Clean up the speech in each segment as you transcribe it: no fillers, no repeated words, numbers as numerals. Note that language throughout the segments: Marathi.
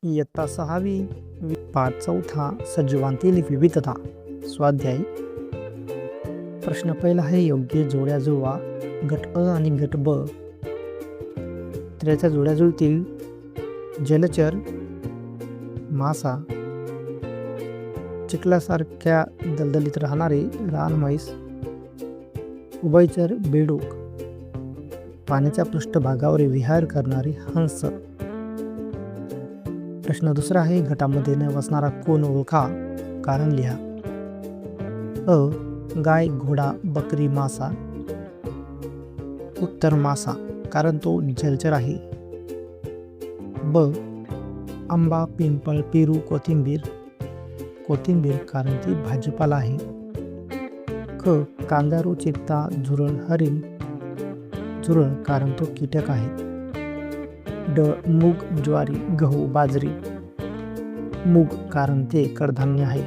इयत्ता 6वी पाठ 4 सजीवांतील विविधता स्वाध्याय. प्रश्न पहिला आहे योग्य जोड्या जुळवा. गट अ आणि गट ब त्याच्या जोड्या जुळतील. जलचर, मासा, चिखलासारख्या दलदलीत राहणारे रानमैस, उभयचर बेडूक, पाण्याच्या पृष्ठभागावर विहार करणारे हंस. प्रश्न दुसरा आहे गटामध्ये न बसणारा कोण ओळखा, कारण लिहा. अ गाय, घोडा, बकरी, मासा. उत्तर मासा, कारण तो जलचर आहे. ब आंबा, पिंपळ, पेरू, कोथिंबीर. कोथिंबीर कारण ती भाजीपाला आहे. क कांगारू, चित्ता, झुरळ, हरिण. झुरळ कारण तो कीटक आहे. ड मूग, ज्वारी, गहू, बाजरी. मूग कारण ते कडधान्य आहे.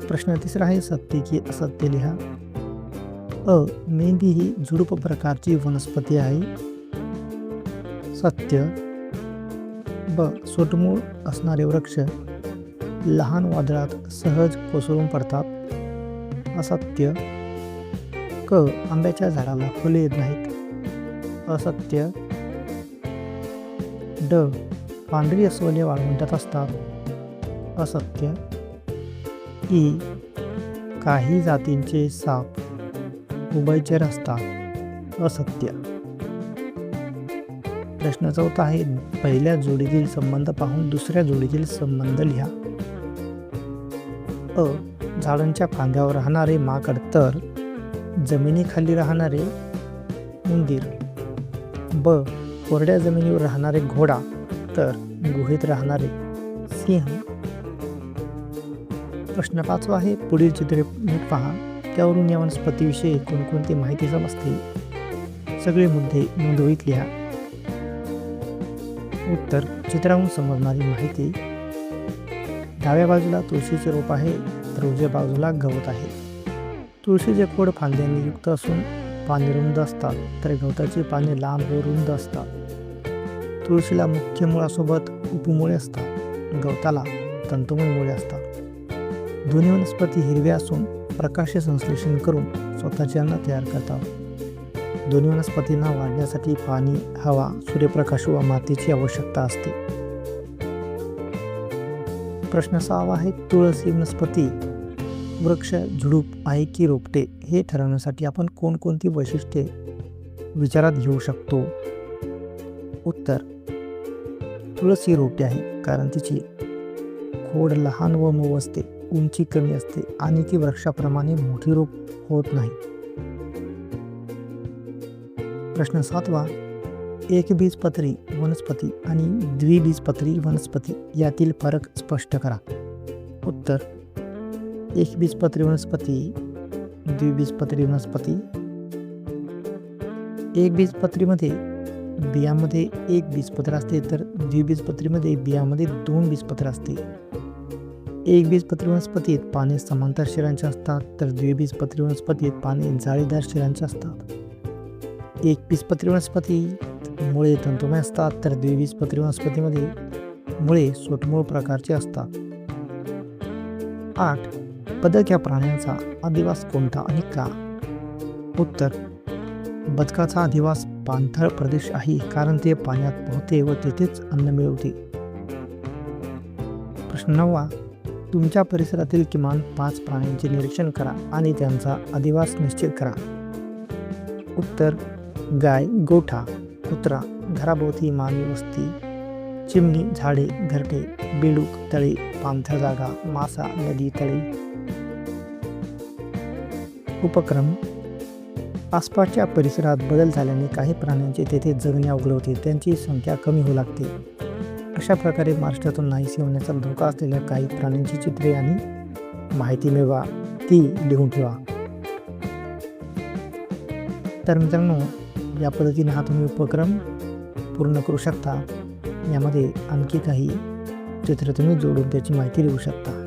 प्रश्न तिसरा आहे सत्य की असत्य लिहा. अ मेंढी ही झुडूप प्रकारची वनस्पती आहे. सत्य. ब सोटमूळ असणारे वृक्ष लहान वादळात सहज कोसळून पडतात. असत्य. क आंब्याच्या झाडाला फुले येत नाहीत. असत्य. ड पांढरी अस्वले वाळवंटात असतात. असत्य. ई काही जातींचे साप उभयचर असतात. असत्य. प्रश्न चौथा आहे पहिल्या जोडीतील संबंध पाहून दुसऱ्या जोडीतील संबंध लिहा. अ झाडांच्या फांद्यावर राहणारे माकड तर जमिनीखाली राहणारे उंदीर. ब कोरड्या जमिनीवर राहणारे घोडा तर गुहेत राहणारे सिंह. प्रश्न पाचवा आहे पुढील चित्रे नीट पहा, त्यावरून या वनस्पतीविषयी कोणकोणती माहिती समजते. सगळे मुद्दे नोंदवीत लिहा. उत्तर चित्रावरून समजणारी माहिती. डाव्या बाजूला तुळशीचे रोप आहे तर उजव्या बाजूला गवत आहे. तुळशीचे खोड फांद्यांनी युक्त असून पाने रुंद असतात तर गवताची पाने लांब व रुंद असतात. तुळशीला मुख्य मुळासोबत उपमुळे असतात. गवताला तंतुमय मुळे असतात. दोन्ही वनस्पती हिरव्या असून प्रकाश संश्लेषण करून स्वतःचे अन्न तयार करतात. दोन्ही वनस्पतींना वाढण्यासाठी पाणी, हवा, सूर्यप्रकाश व मातीची आवश्यकता असते. प्रश्न 6 आहे तुळस ही वनस्पती वृक्ष, झुडूप आहे की रोपटे हे ठरवण्यासाठी आपण कोणकोणती वैशिष्ट्ये विचारात घेऊ शकतो. उत्तर तुळस ही रोपटे आहे कारण तिची खोड लहान व मऊ असते, उंची कमी असते आणि ती वृक्षाप्रमाणे मोठी रोप होत नाही. प्रश्न 7 एकबीजपत्री वनस्पती आणि द्विबीजपत्री वनस्पती यातील फरक स्पष्ट करा. उत्तर एकबीजपत्री वनस्पती, द्विबीजपत्री वनस्पती. एकबीजपत्रीमध्ये बियामध्ये एक बीजपत्र असते तर द्विबीजपत्रीमध्ये बियामध्ये 2 बीजपत्र असते. एकबीजपत्री वनस्पतीत पाने समांतर शिरांचे असतात तर द्विबीजपत्री वनस्पतीत पाने जाळीदार शिरांचे असतात. एकबीजपत्री वनस्पतीत मुळे तंतुमय असतात तर द्विबीजपत्री वनस्पतीमध्ये मुळे सोटमूळ प्रकारचे असतात. 8 बदक या प्राण्यांचा अधिवास कोणता आणि का. उत्तर बदकाचा अधिवास पाणथळ प्रदेश आहे कारण ते पाण्यात पोहते व तेथेच अन्न मिळवते. प्रश्न 9 तुमच्या परिसरातील किमान 5 प्राण्यांचे निरीक्षण करा आणि त्यांचा अधिवास निश्चित करा. उत्तर गाय, गोठा, कुत्रा, घराभोवती मानवी वस्ती, चिमणी, झाडे, घरटे, बेडूक, तळे, पाणथळ जागा, मासा, नदी, तळे. उपक्रम आसपासच्या परिसरात बदल झाल्याने काही प्राण्यांचे तेथे जगणे अवघड होते, त्यांची संख्या कमी होऊ लागते. अशा प्रकारे महाराष्ट्रातून नाहीसे होण्याचा धोका असलेल्या काही प्राण्यांची चित्रे आणि माहिती मिळवा, ती लिहून ठेवा. तर मित्रांनो या पद्धतीने हा तुम्ही उपक्रम पूर्ण करू शकता. यामध्ये आणखी काही चित्र तुम्ही जोडून त्याची माहिती लिहू शकता.